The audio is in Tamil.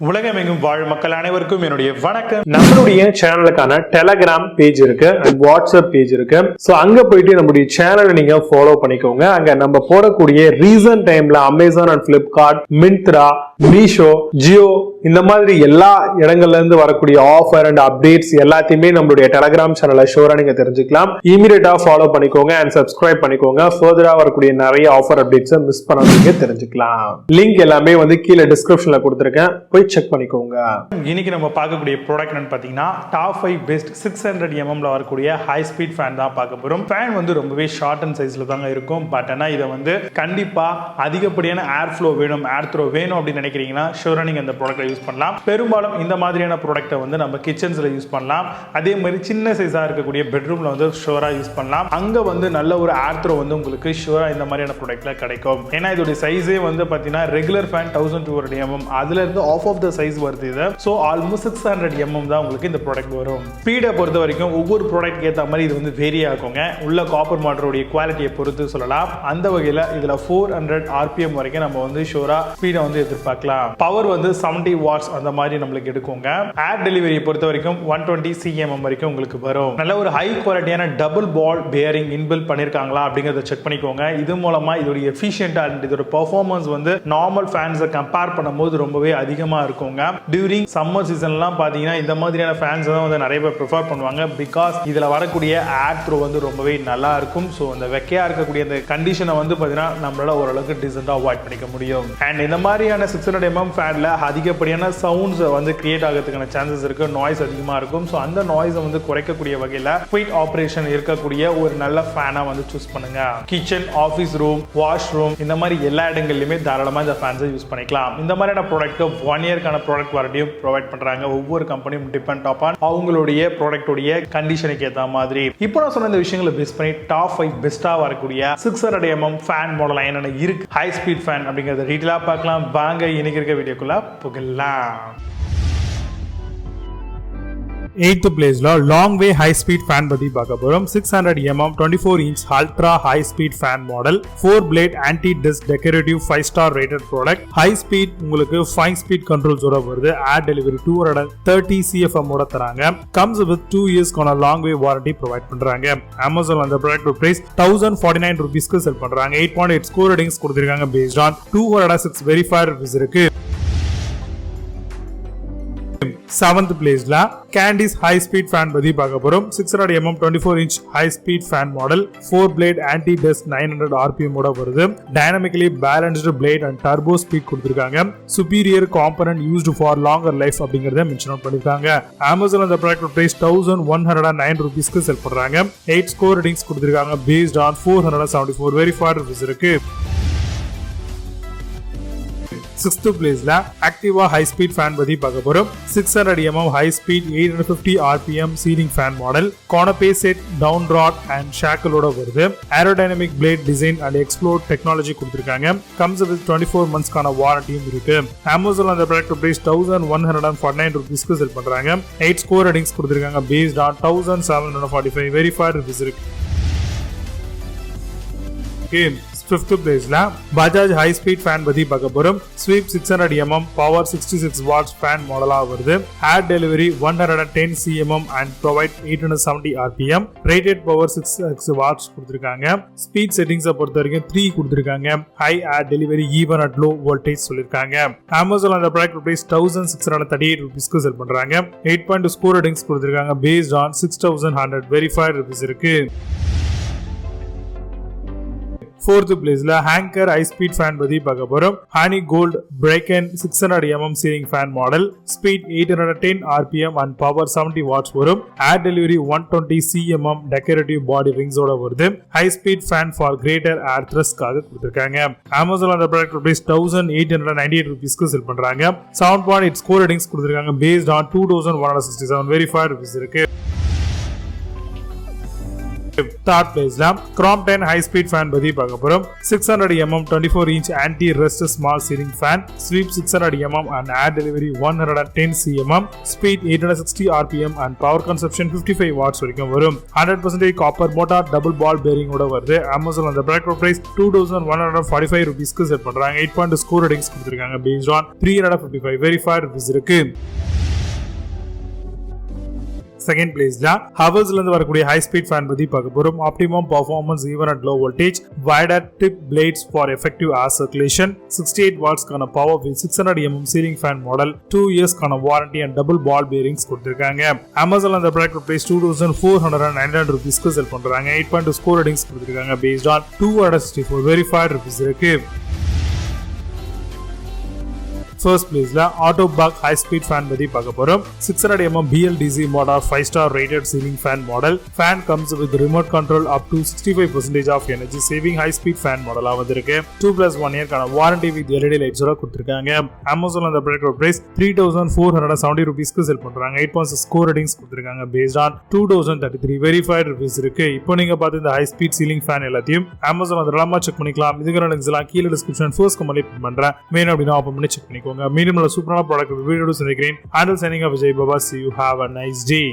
உலகமெங்கும் வாழ் மக்கள் அனைவருக்கும் என்னுடைய வணக்கம். நம்மளுடைய சேனலுக்கான டெலகிராம் பேஜ் இருக்கு அண்ட் வாட்ஸ்அப் பேஜ் இருக்கு. சோ அங்க போயிட்டு நம்மளுடைய சேனலை நீங்க ஃபாலோ பண்ணிக்கோங்க. அங்க நம்ம போடக்கூடிய ரீசன்ட் டைம்ல Amazon and Flipkart, Myntra, Meesho, Jio இந்த மாதிரி எல்லா இடங்கள்ல இருந்து வரக்கூடிய ஆஃபர் அண்ட் அப்டேட்ஸ் எல்லாத்தையுமே நம்மளுடைய டெலகிராம் சேனல்ல ஷோரா நீங்க தெரிஞ்சுக்கலாம். இமீடியட்டா ஃபாலோ பண்ணிக்கோங்க அண்ட் சப்ஸ்கிரைப் பண்ணிக்கோங்க. ஃபர்தரா வரக்கூடிய நிறைய ஆஃபர் அப்டேட்ஸ் மிஸ் பண்ணாதீங்க, தெரிஞ்சுக்கலாம். லிங்க் எல்லாமே கீழே டிஸ்கிரிப்ஷன்ல கொடுத்திருக்கேன், போய் செக் பண்ணிக்கோங்க. இன்னைக்கு நம்ம பார்க்கக்கூடிய ப்ராடக்ட் என்னன்னு பாத்தீங்கன்னா டாப் 5 பெஸ்ட் 600 mm ல வரக்கூடிய ஹை ஸ்பீட் ஃபேன் தான் பார்க்க போறோம். ஃபேன் ரொம்பவே ஷார்ட் அண்ட் சைஸ்ல தாங்க இருக்கும். பட் ஆனா இதை கண்டிப்பா அதிகப்படியான ஏர் ஃப்ளோ வேணும், ஏர் த்ரோ வேணும் அப்படின்னு நினைக்கிறீங்கன்னா ஷூரா நீங்க இந்த ப்ராடக்ட்டை யூஸ் பண்ணலாம். பெரும்பாலும் இந்த மாதிரியான ப்ராடக்ட்டை நம்ம கிச்சன்ஸ்ல யூஸ் பண்ணலாம். அதே மாதிரி சின்ன சைஸா இருக்கக்கூடிய பெட்ரூம்ல ஷூரா யூஸ் பண்ணலாம். அங்க நல்ல ஒரு ஏர் த்ரோ உங்களுக்கு ஷூரா இந்த மாதிரியான ப்ராடக்ட்ல கிடைக்கும். ஏன்னா இதோட சைஸே பாத்தீங்கன்னா ரெகுலர் ஃபேன் 1200 mm, அதுல இருந்து ஆஃப் ஆஃப் த சைஸ் வருது. இது சோ ஆல்மோஸ்ட் 600 mm தான் உங்களுக்கு இந்த ப்ராடக்ட் வரும். ஸ்பீடை பொறுத்த வரைக்கும் ஒவ்வொரு ப்ராடக்ட் ஏற்ற மாதிரி இது வேரி ஆகுங்க. உள்ள காப்பர் மாட்டருடைய குவாலிட்டியை பொறுத்து சொல்லலாம். அந்த வகையில் இதுல 400 RPM வரைக்கும் நம்ம ஷூரா ஸ்பீடை எதிர்பார்க்கலாம். பவர் 70 வாட்ஸ் அந்த மாதிரி நம்மளுக்கு எடுக்குங்க. ஏர் டெலிவரியை பொறுத்த வரைக்கும் 120 cm வரைக்கும் உங்களுக்கு வரும். நல்ல ஒரு ஹை குவாலிட்டியான டபுள் பால் பேரிங் இன்பில்ட் பண்ணிருக்காங்களா அப்படிங்கறத செக் பண்ணிக்கோங்க. இது மூலமா இதோட எஃபிஷியன்ட் அண்ட் இதோட பெர்ஃபார்மன்ஸ் நார்மல் ஃபேன்ஸை கம்பேர் பண்ணும்போது ரொம்பவே அதிகமா இருக்குங்க. டியூரிங் சம்மர் சீசன்லாம் பாத்தீங்கன்னா இந்த மாதிரியான ஃபேன்ஸ் தான் நிறைய பேர் ப்ரிஃபர் பண்ணுவாங்க. பிகாஸ் இதுல வரக்கூடிய ஏர் த்ரோ ரொம்பவே நல்லா இருக்கும். ஸோ அந்த வெக்கையா இருக்கக்கூடிய அந்த கண்டிஷனை பாத்தீங்கன்னா நம்மளால ஓரளவுக்கு டீசெண்டா அவாய்ட் பண்ணிக்க முடியும். அண்ட் இந்த மாதிரியான 600 mm ஃபேன்ல அதிகப்படியான சவுண்ட்ஸ் கிரியேட் ஆகிறதுக்கான சான்சஸ் இருக்கு. நாய்ஸ் அதிகமா இருக்கும். ஸோ அந்த நாய்ஸை குறைக்கக்கூடிய வகையில குயிக் ஆபரேஷன் இருக்கக்கூடிய ஒரு நல்ல ஃபேனா சூஸ் பண்ணுங்க. கிச்சன், ஆஃபீஸ் ரூம், வாஷ்ரூம் இந்த மாதிரி எல்லா இடங்கள்லயுமே தாராளமா இந்த ஃபேன்ஸை யூஸ் பண்ணிக்கலாம். இந்த மாதிரியான ப்ராடக்ட் 1 இயர்க்கான ப்ராடக்ட் வாரண்டியும் ப்ரொவைட் பண்றாங்க. ஒவ்வொரு கம்பெனியும் டிபெண்ட் ஆன் அவங்களுடைய ப்ராடக்டோடைய கண்டிஷனுக்கு ஏற்ற மாதிரி. இப்போ நான் சொன்ன இந்த விஷயங்களை பேஸ் பண்ணி டாப் 5 பெஸ்டா வரக்கூடிய 600 mm ஃபேன் மாடல் என்னென்ன இருக்கு, ஹை ஸ்பீட் ஃபேன் அப்படிங்கறத டீடைலா பார்க்கலாம். வாங்க இன்னைக்கு இருக்க வீடியோக்குள்ள போகலாம். 8th பிளேஸ்ல long way high speed fan பத்தி பார்க்க போறோம். 600 mm 24 inch ultra high speed fan model, 4 blade anti dust decorative 5 star rated product. High speed உங்களுக்கு 5 ஸ்பீட் கண்ட்ரோல்ஸோட வருது. ஏர் டெலிவரி 230 CFM ஓட தராங்க. கம்ஸ் வித் 2 years கான லாங் வே வாரண்டி ப்ரொவைட் பண்றாங்க. அமேசான் அந்த ப்ராடக்ட் பிரைஸ் 1049 rupeesக்கு செல் பண்றாங்க. 8.8 ஸ்கோர் ரேட்டிங்ஸ் கொடுத்திருக்காங்க. பேஸ்ட் ஆன் 206 வெரிஃபைட் ரிவ்யூஸ் இருக்கு. 7th பிளேஸ்ல கேண்டிஸ் ஹை ஸ்பீட் ஃபேன் பத்தி பார்க்க போறோம். 600 mm 24 inch high speed fan model, 4 blade anti dust 900 RPM ஓட வருது. Dynamically balanced blade and turbo speed கொடுத்திருக்காங்க. Superior component used for longer life அப்படிங்கறத மென்ஷன் அவுட் பண்ணிருக்காங்க. அமேசான் அந்த ப்ராடக்ட் பிரைஸ் 1109 rupeesக்கு செல் பண்றாங்க. 8 ஸ்கோர் ரேட்டிங்ஸ் கொடுத்திருக்காங்க. பேஸ்ட் ஆன் 474 வெரிஃபைட் ரிவ்யூஸ் இருக்கு. 6th பிளேஸ்ல ஆக்டிவா ஹை ஸ்பீட் ஃபேன் பத்தி பார்க்க போறோம். 600 mm high speed 850 RPM ceiling fan model, canopy set, down rod and ஷாக்கிளோட வருது. Aerodynamic blade design and explore technology கொடுத்திருக்காங்க. கம்ஸ் வித் 24 months கான வாரண்டியும் இருக்கு. அமேசான் அந்த ப்ராடக்ட் பிரைஸ் 1149 rupeesக்கு செல் பண்றாங்க. 8 ஸ்கோர் ரேட்டிங்ஸ் கொடுத்திருக்காங்க. பேஸ்ட் ஆன் 1745 வெரிஃபைட் ரிவ்யூஸ் இருக்கு. 5th பிளேஸ்ல பஜாஜ் ஹை ஸ்பீட் ஃபேன் பத்தி பார்க்க போறோம். Sweep 600 mm power 66 watts fan மாடலா வருது. Air delivery 110 cm and provide 870 RPM. Rated power 6 watts கொடுத்திருக்காங்க. ஸ்பீட் செட்டிங்ஸை பொறுத்த வரைக்கும் 3 கொடுத்திருக்காங்க. High air delivery even at low voltage சொல்லிருக்காங்க. அமேசான் அந்த ப்ராடக்ட் பிரைஸ் 1638 rupeesக்கு செல் பண்றாங்க. 8.2 ஸ்கோர் ரேட்டிங்ஸ் கொடுத்திருக்காங்க. பேஸ்ட் ஆன் 6100 வெரிஃபைட் ரிவ்யூஸ் இருக்கு. 4th பிளேஸ்ல ஹேங்கர் ஹை ஸ்பீட் ஃபேன் பத்தி பார்க்க போறோம். ஹனி கோல்ட் பிரேக்கன் 600 mm ceiling fan model, speed 810 RPM and power 70 watts வரும். Air delivery 120 cm decorative body ரிங்ஸோட வருது. High speed fan for greater air த்ரஸ்ட்காக கொடுத்திருக்காங்க. அமேசான் அந்த ப்ராடக்ட் பிரைஸ் 1898 rupeesக்கு செல் பண்றாங்க. 7.8 ஸ்கோர் ரேட்டிங்ஸ் கொடுத்திருக்காங்க. பேஸ்ட் ஆன் 2167 வெரிஃபைட் ரிவ்யூஸ் இருக்கு. Third place ல crompton high speed fan பத்தி பார்க்க போறோம். 600 mm 24 inch anti rust small ceiling fan, sweep 600 mm and air delivery 110 cm, speed 860 rpm and power consumption 55 watts வரைக்கும் வரும். 100% copper motor double ball bearing ஓட வருது. Amazon அந்த breaker price 2145 rupees க்கு செட் பண்றாங்க. 8.2 score ratings கொடுத்திருக்காங்க based on 355 verified reviews இருக்கு. செகண்ட் பிளேஸ்ல ஹவர்ஸ்ல இருந்து வரக்கூடிய ஹை ஸ்பீட் ஃபேன் பத்தி பார்க்க போறோம். Optimum performance even at low voltage, wider tip blades for effective air circulation, 68 watts கான power with 600 mm ceiling fan model, 2 years கான warranty and double ball bearings கொடுத்திருக்காங்க. Amazon அந்த ப்ராடக்ட் பிரைஸ் 2499 ரூபீஸ்க்கு செல் பண்றாங்க. 8.2 ஸ்கோர் ரேட்டிங்ஸ் கொடுத்திருக்காங்க based on 264 verified reviews இருக்கு. First place ல auto bug high speed fan பத்தி பார்க்க போறோம். 600 mm BLDC motor 5-star rated ceiling fan model. Fan comes with remote control up to 65% of energy saving high speed fan model வந்திருக்கு. 2+1 year கான வாரண்டி வித் LED lights ஓட கொடுத்திருக்காங்க. Amazon அந்த ப்ராடக்ட் பிரைஸ் 3470 ரூபீஸ்க்கு செல் பண்றாங்க. 8.6 ஸ்கோர் ரேட்டிங்ஸ் கொடுத்திருக்காங்க based on 2033 verified reviews இருக்கு. இப்போ நீங்க பார்த்த இந்த high speed ceiling fan எல்லாத்தையும் Amazon அதெல்லாம் செக் பண்ணிக்கலாம். இதுக்கான லிங்க்ஸ் எல்லாம் கீழ டிஸ்கிரிப்ஷன் ஃபர்ஸ்ட் கமெண்ட்ல பின் பண்றேன். வேணும் அப்படினா ஓபன் பண்ணி செக் பண்ணிக்கோங்க. மீண்டும் சூப்பரான ப்ராடக்ட் வீடியோஸ் சந்திக்கிறேன். Handle signing off Vijay Baba. See you. Have a nice day.